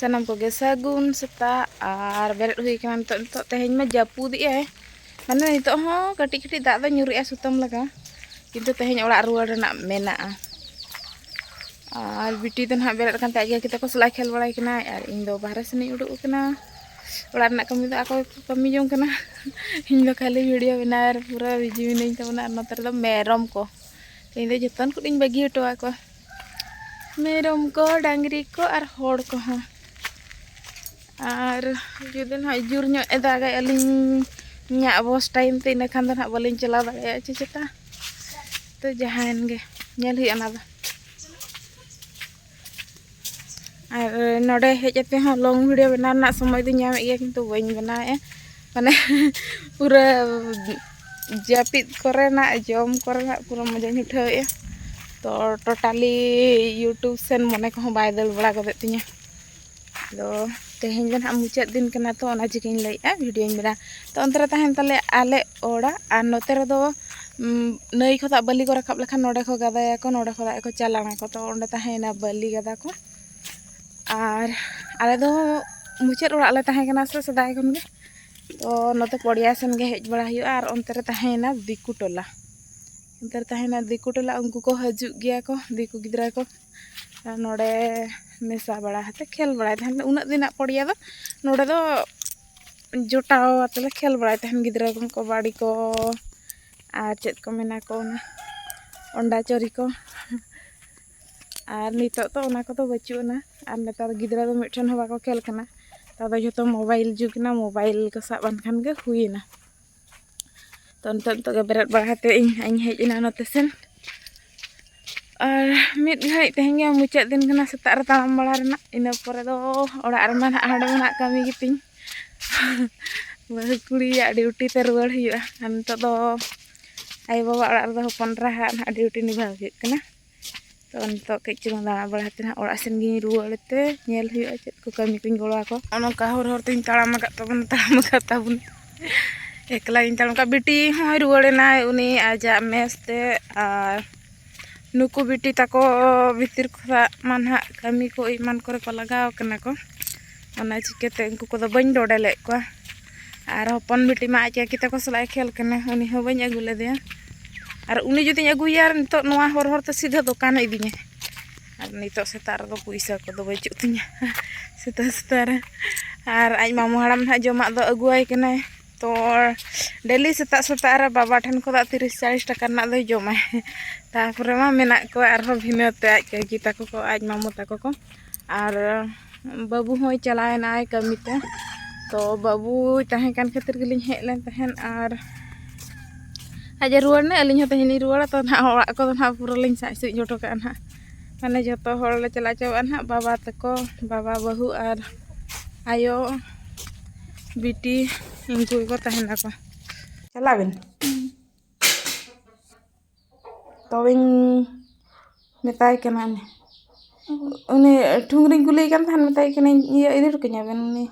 Sanam ko ge sagun seta ar beret hui kana nitok teheng ma japud e. Mana nitok ho katik-katik dak do nyuri sutam laga. Kintu teheng orak ruar renak menaa. Ar biti tu nak beret kan tak kita ko selai khel balai kana ar ing do bahre seni uduk kana. Orak nak kami tu aku kami jong kana. Ing do kali video benar pura biji ning ta benar noter do merom ko. Ing do joton ku ding bagi to aku. Merom ko dangri ko ar hor ko ha. Ar judin ha jur nyo edaga aling nyak bos time te ina khan do nak balin chala daya cita. Tu jahan ge nyel hui ana. Ar node hejate ho long video benar nak समय tu nyam iya kintu bain bena e. Mane pura japit korena jom korena pura manja nyuthau e. तो totally YouTube Sen मने को bye दल बड़ा गदे तिnya तो तेहेन जन हम मुचाद दिन कना तो ओना चिकिन लइआ वीडियो मेरा तो अंतरे तहन तले आले ओड़ा आ नोते रे दो नई खता बली को रखाब लेखा नोडे को गदाया को नोडे खदा को चालाना को तो ओंडे तहेना बली गदा को आर आले दो मुचाद ओड़ा ले तहे कना से सदाय खन गे तो नोते पड़िया सेन गे हेज बड़ा हुआ आर अंतरे तहेना दिकु टोला अंतर तहेना दिकु टोला उनको को हजु गया को दिकु गिद्रा को नोडे मेसा बड़ा हते खेल बड़ा तहन उना दिन पड़िया दो नोडे दो जोटाव अतले खेल बड़ा तहन गिद्रा को कबाड़ी को आ चेत को मेना को ना अंडा चोरी को आर नितो तो ओना को तो बचु ना आर नेतार गिद्रा दो मिठन हो बाको खेल कना तादो जतो मोबाइल जुग ना मोबाइल को साबान खान गे हुईना तो नितो गे बेरत बड़ाते इन हेज इना नोते सेन और मिट घाई तेहें गे मुचाद दिन कना सेता रे ताम बड़ा रेना इना परे दो ओड़ा रे मा हाडे मा कामी गितिन बाहु कुड़ी या ड्यूटी ते रुवाड़ हुआ नितो दो आई बाबा ओड़ा रे दो हपनरा ना ड्यूटी निभाव हुई कना तो नितो कई चुंग दाना बड़ाते ना ओड़ा सेन गे रुवाड़ते नेल हुआ चेत को कामी को गोड़ा को ओनका हर हर तिन ताड़ाम का ताबुन एकला इन ताड़ाम का बिटी होय रुवाड़ेना उनी आजा मेसते आर नुकु बिटी ताको भितर खुदा मानहा कमी को इमान करे को लगाव कना को ओना चिकेते उनको को बन डोडे ले को आर हपन बिटी मा आजा किता को सलाय खेल कना उनी हो बन अगु ले दिया आर उनी जदि अगुया नितो नोवा हर हर ते सीधा दुकान इदिने आर नितो सेता रे पैसा को दो बचु तिया सेता रे आर आज मामू हड़ाम ना जमा दो अगुआई कना तो डेली सेता रे बाबा ठन को 30-40 टाका ना दो जमाय तारपरे मा मेना को आरो भिनते आज काकी ताको को आज मामू ताको को आर बाबू होय चलायनाय कमीते तो बाबू तहे कान खातिर गेलिन हेज लेन तहन आर आज रुवाड़ने अलिन हो तहेनी रुवाड़ा तो ना ओड़ा को ना पूरा लिन साइसु जोटो का ना माने जतो होड़ ले चला चावा ना बाबा तको बाबा बहु आर आयो बिटी इनको को तहेना को चलाबेन तोबिन मेताय कना ने उनी ठुंगरी गुली kan थान मेताय कना ये इधर कन्या बेन उनी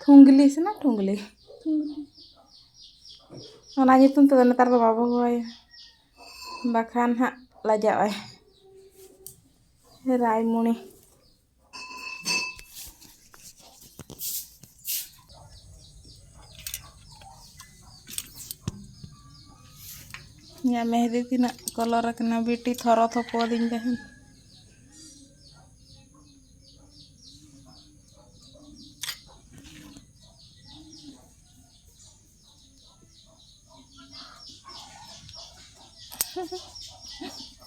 ठुंगली से ना ठुंगली ओना नितुम तो नेतार बाबा होय बाखान हा लाजाय रायमुनी या मेहदी तीना कलर कना बिटी थरो थपो दिन दहन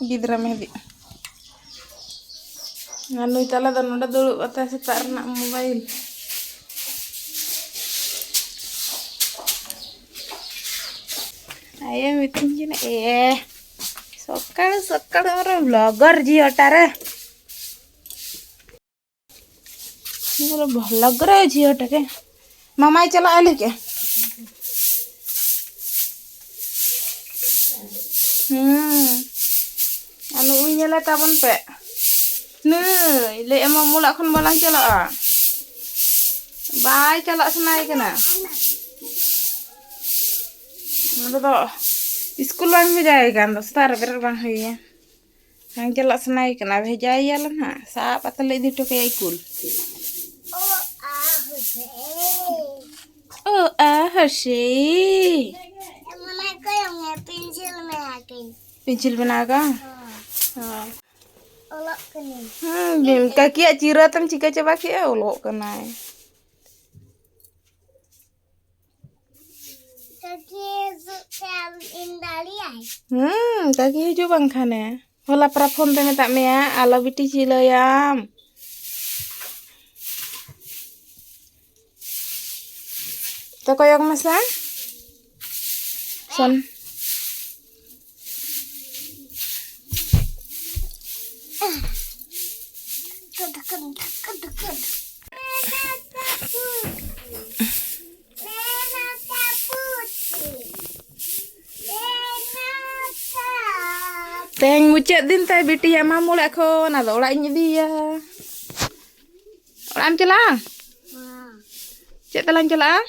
गिद्रा मेहदी नुई तला द नोडा दुड़ुब अता सेता रना मोबाइल आये मिथिन जिना ए सकाळ सकाळ मोर ब्लॉगर जी अटारे मोर ब्लॉगर जी अटके मामाई चला आले के anu unyala tabon pe ne le emang mula khon balang chala bai chala senai kana nado do school bang bejai kan do star ber bang hoye hang chala senai kana bejai yalan ha sa patale di to kay kul Oh, Hershey. Pensil बनागा हाँ kaki ciratan jika coba kia olok kenai kaki hijau bang kane hola prapon teme tak mea ala biti cilayam to koyong masa son Teng mucet din tay biti ya mamu lek ko na do la dia. Orang celang. Cek telan celang.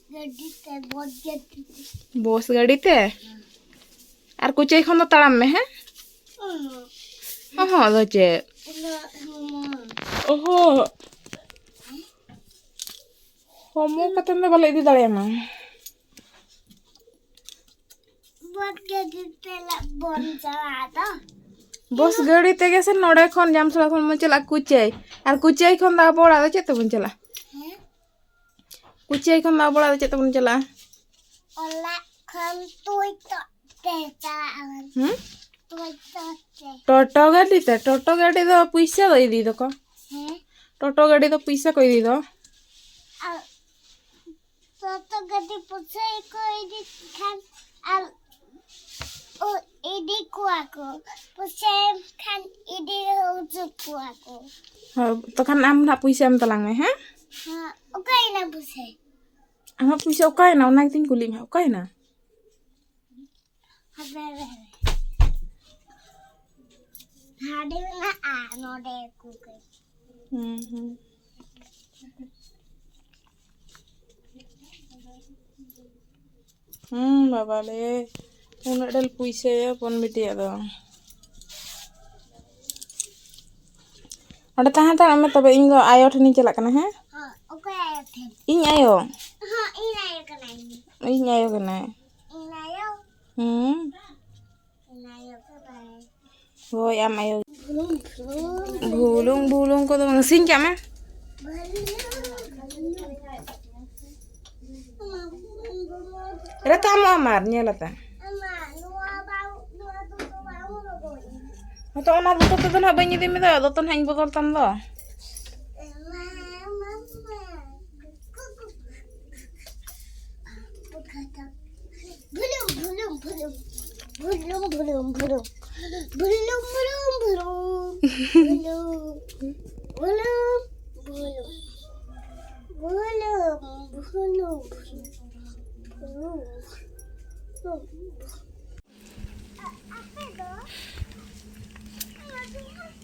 Gadi te bos gadi. Bos gadi te. Ar kucai khon talam me he? Oh, do cek. Oh. Kamu katanya balik di dalam emang. Bos gadi te la bon chala. Bos gadi te कैसे नोड़े खन जाम सला खन मन चला कुचै are कुचै खन दा बोड़ा दे चते बन चला कुचै खन दा बोड़ा दे चते बन चला ओला खन तुई तो ते चला तुई तो ते टोटो गाड़ी दो पैसा दे दी दो को टोटो गाड़ी दो पैसा कोई दी दो टोटो गाड़ी पैसा कोई दी खन al oh ini ku aku pusing kan ini untuk aku तो kan am nak पैसा am telang me ha okay na pusing am पैसा okay na nak ting kulim ha okay na hade na no de ku ke बाबा ले उन्हें डल पैसे या पन बिटिया दो अरे ताहा ता हमें तबे इन दो आयो ठनी चला कना है हां ओके आयो थे इन आयो हां इन आयो कना इन आयो कना इन आयो कना हो या आयो bulung ko dong sing क्या मैं Rata mo amarnya lata. Atau onar botol tu nak banyak demi dah, tu hanya botol tambah.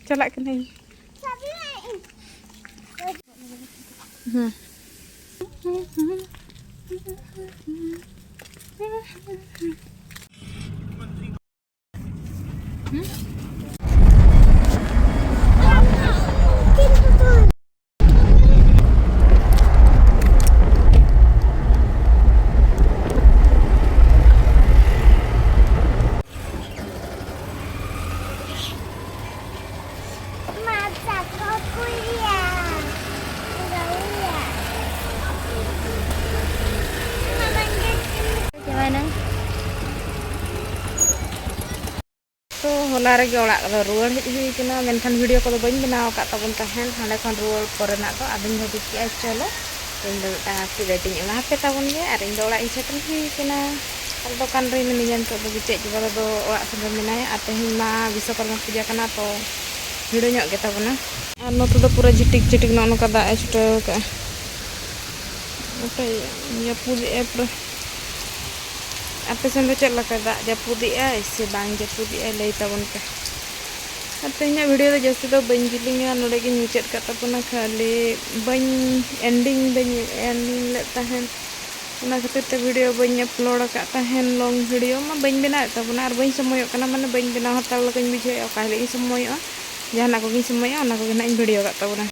Celak kena ini. Hola rege orak do ruar hej kena menkan video ko do bain benaw ka tabun tahen hale kon ruar korena to adin hobi ki ai cholo ring do ta si rating ela hape tabun ge aring do orak in seteng hi kena kalau kan ring menian to do bicek juga do orak sebe menai ate hima bisa karna puja kana to video nyok ge tabuna ano to do pura jitik no no kada ai chute ka otai ya pudi epro apa sen do cek laka dak japudi ai se bang japudi ai lei tabun ka atenya video do jasti do banjilinga node gi nyucet ka tapuna khali ban ending le tahen una khatir te video ban upload ka tahen long video ma ban bena tabuna ar ban samoy kana mane ban bena hatal lakin bijhe ka le samoy jahana ko gi samoy ona ko gi na video ka tabuna